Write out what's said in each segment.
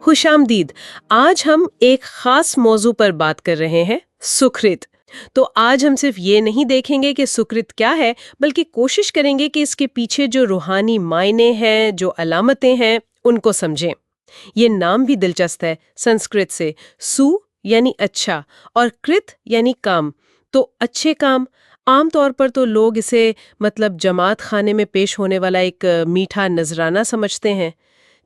खुश आमदीद। आज हम एक खास मौजू पर बात कर रहे हैं, सुकृत। तो आज हम सिर्फ ये नहीं देखेंगे कि सुकृत क्या है, बल्कि कोशिश करेंगे कि इसके पीछे जो रूहानी मायने हैं, जो अलामतें हैं, उनको समझें। ये नाम भी दिलचस्प है, संस्कृत से सु यानी अच्छा और कृत यानी काम। तो अच्छे काम, आम तौर पर तो लोग इसे मतलब जमात खाने में पेश होने वाला एक मीठा नजराना समझते हैं।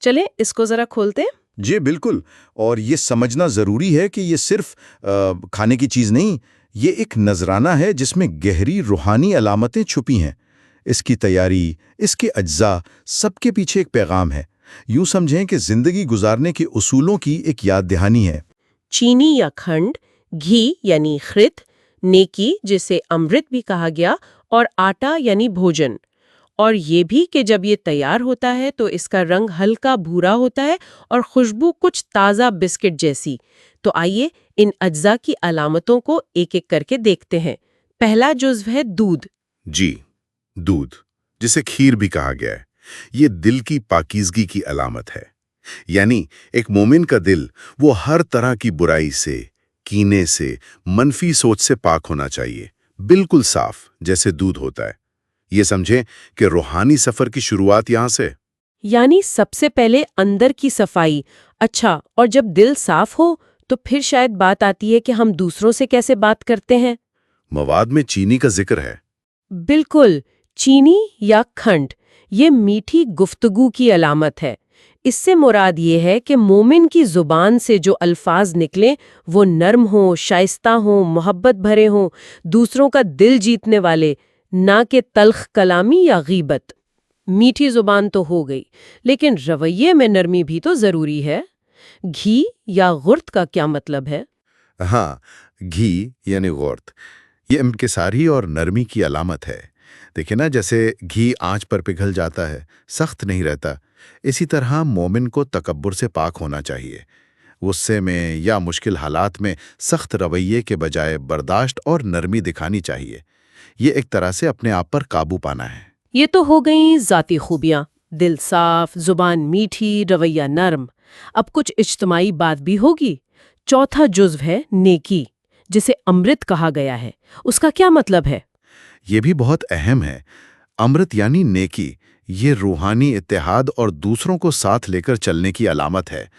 चलें इसको जरा खोलते हैं। जी बिल्कुल। और ये समझना ज़रूरी है कि ये सिर्फ खाने की चीज़ नहीं, ये एक नजराना है जिसमें गहरी रूहानी अलामतें छुपी हैं। इसकी तैयारी, इसके अज्जा, सबके पीछे एक पैगाम है। यूं समझें कि ज़िंदगी गुजारने के उसूलों की एक याद दहानी है। चीनी या खंड, घी यानी खृत, नेकी जिसे अमृत भी कहा गया, और आटा यानी भोजन। और ये भी कि जब ये तैयार होता है तो इसका रंग हल्का भूरा होता है और खुशबू कुछ ताज़ा बिस्किट जैसी। तो आइए इन अज्जा की अलामतों को एक एक करके देखते हैं। पहला जुज़्व है दूध। जी, दूध, जिसे खीर भी कहा गया है, ये दिल की पाकीज़गी की अलामत है। यानी एक मोमिन का दिल वो हर तरह की बुराई से, कीने से, मनफी सोच से पाक होना चाहिए, बिल्कुल साफ जैसे दूध होता है। ये समझें कि रूहानी सफर की शुरुआत यहां से। यानी सबसे पहले अंदर की सफाई। अच्छा, और जब दिल साफ हो तो फिर शायद बात आती है कि हम दूसरों से कैसे बात करते हैं। मवाद में चीनी का जिक्र है। बिल्कुल, चीनी या खंड, ये मीठी गुफ्तगू की अलामत है। इससे मुराद ये है कि मोमिन की जुबान से जो अल्फाज निकलें वो नर्म हों, शाइस्ता हों, मोहब्बत भरे हों, दूसरों का दिल जीतने वाले, ना कि तल्ख कलामी या गीबत। मीठी जुबान तो हो गई, लेकिन रवैये में नरमी भी तो जरूरी है। घी या गुर्त का क्या मतलब है? हाँ, घी यानी गौर्त, ये इंकिसारी और नरमी की अलामत है। देखिए ना, जैसे घी आंच पर पिघल जाता है, सख्त नहीं रहता। इसी तरह मोमिन को तकब्बुर से पाक होना चाहिए। गुस्से में या मुश्किल हालात में सख्त रवैये के बजाय बर्दाश्त और नरमी दिखानी चाहिए। ये एक तरह से अपने आप पर काबू पाना है। ये तो हो गई ज़ाती खूबियाँ, दिल साफ, जुबान मीठी, रवैया नर्म। अब कुछ इज्तिमाई बात भी होगी। चौथा जुज़्व है नेकी, जिसे अमृत कहा गया है। उसका क्या मतलब है? ये भी बहुत अहम है। अमृत यानी नेकी, ये रूहानी इत्तेहाद और दूसरों को साथ लेकर चलने की अलामत है।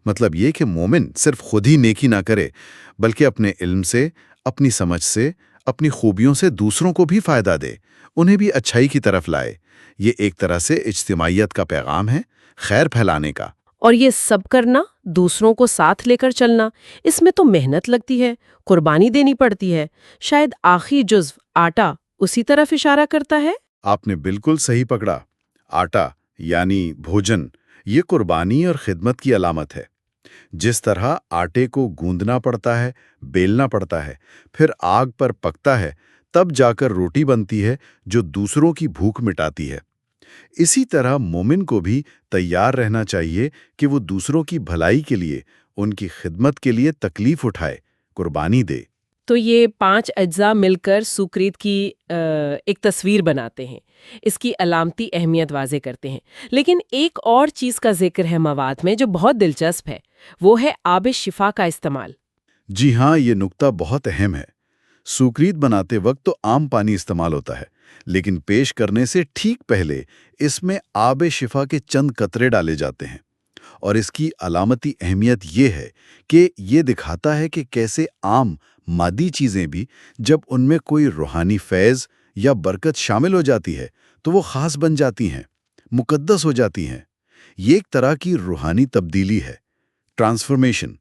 मतलब ये कि मोमिन सिर्फ खुद ही नेकी ना करे, बल्कि अपने इल्म से, अपनी समझ से, अपनी खूबियों से दूसरों को भी फायदा दे, उन्हें भी अच्छाई की तरफ लाए। ये एक तरह से इज्तिमाइयत का पैगाम है, खैर फैलाने का। और ये सब करना, दूसरों को साथ लेकर चलना, इसमें तो मेहनत लगती है, कुर्बानी देनी पड़ती है। शायद आखिरी जुज़्व आटा उसी तरफ इशारा करता है। आपने बिल्कुल सही पकड़ा। आटा यानी भोजन, ये कुर्बानी और खिदमत की अलामत है। जिस तरह आटे को गूंदना पड़ता है, बेलना पड़ता है, फिर आग पर पकता है, तब जाकर रोटी बनती है जो दूसरों की भूख मिटाती है। इसी तरह मोमिन को भी तैयार रहना चाहिए कि वो दूसरों की भलाई के लिए, उनकी खिदमत के लिए तकलीफ उठाए, कुर्बानी दे। तो ये 5 अज्जा मिलकर सुकृत की एक तस्वीर बनाते हैं, इसकी अलामती अहमियत वाज़े करते हैं। लेकिन एक और चीज़ का जिक्र है मवाद में जो बहुत दिलचस्प है, वो है आब शिफा का इस्तेमाल। जी हाँ, ये नुक्ता बहुत अहम है। सुक्रीत बनाते वक्त तो आम पानी इस्तेमाल होता है, लेकिन पेश करने से ठीक पहले इसमें आब शिफा के चंद कतरे डाले जाते हैं। और इसकी अलामती अहमियत ये है कि ये दिखाता है कि कैसे आम मादी चीज़ें भी, जब उनमें कोई रूहानी फैज़ या बरकत शामिल हो जाती है तो वो ख़ास बन जाती हैं, मुक़द्दस हो जाती हैं। ये एक तरह की रूहानी तब्दीली है, ट्रांसफॉर्मेशन।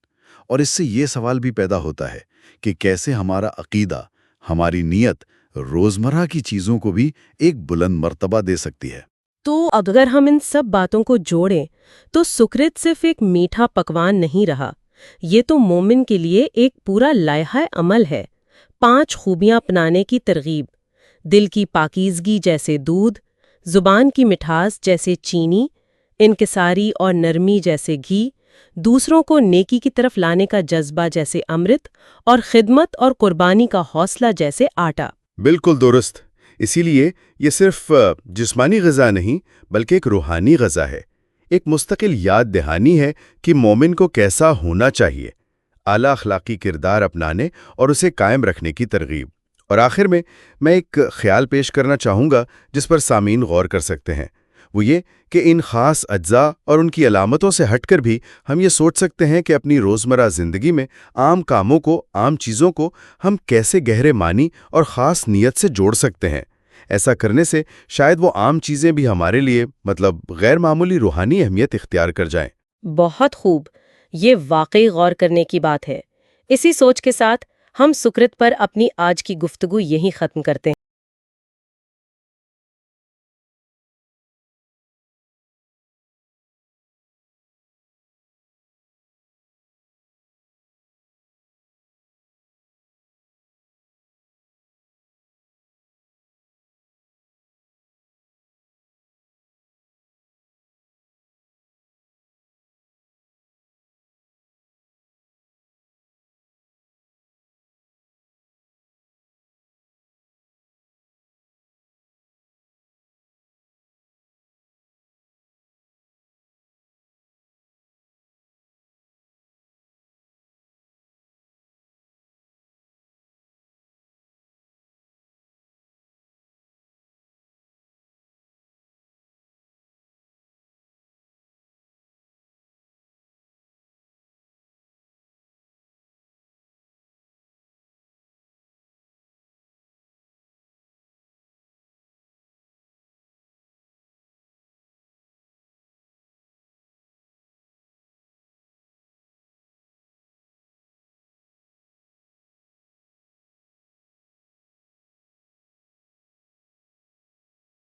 और इससे ये सवाल भी पैदा होता है कि कैसे हमारा अक़ीदा, हमारी नीयत रोज़मर्रा की चीज़ों को भी एक बुलंद मर्तबा दे सकती है। तो अगर हम इन सब बातों को जोड़ें तो सुकृत सिर्फ एक मीठा पकवान नहीं रहा, ये तो मोमिन के लिए एक पूरा लायहा अमल है। 5 खूबियां अपनाने की तरगीब, दिल की पाकीज़गी जैसे दूध, जुबान की मिठास जैसे चीनी, इनकिसारी और नरमी जैसे घी, दूसरों को नेकी की तरफ लाने का जज्बा जैसे अमृत, और खिदमत और कुर्बानी का हौसला जैसे आटा। बिल्कुल दुरुस्त। इसीलिए ये सिर्फ जिस्मानी ग़िज़ा नहीं, बल्कि एक रूहानी ग़िज़ा है, ایک مستقل یاد دہانی ہے کہ مومن کو کیسا ہونا چاہیے، اعلیٰ اخلاقی کردار اپنانے اور اسے قائم رکھنے کی ترغیب۔ اور آخر میں ایک خیال پیش کرنا چاہوں گا جس پر سامعین غور کر سکتے ہیں، وہ یہ کہ ان خاص اجزاء اور ان کی علامتوں سے ہٹ کر بھی ہم یہ سوچ سکتے ہیں کہ اپنی روزمرہ زندگی میں عام کاموں کو، عام چیزوں کو ہم کیسے گہرے معنی اور خاص نیت سے جوڑ سکتے ہیں۔ ایسا کرنے سے شاید وہ عام چیزیں بھی ہمارے لیے غیر معمولی روحانی اہمیت اختیار کر جائیں۔ بہت خوب، یہ واقعی غور کرنے کی بات ہے۔ اسی سوچ کے ساتھ ہم سکرت پر اپنی آج کی گفتگو یہیں ختم کرتے ہیں۔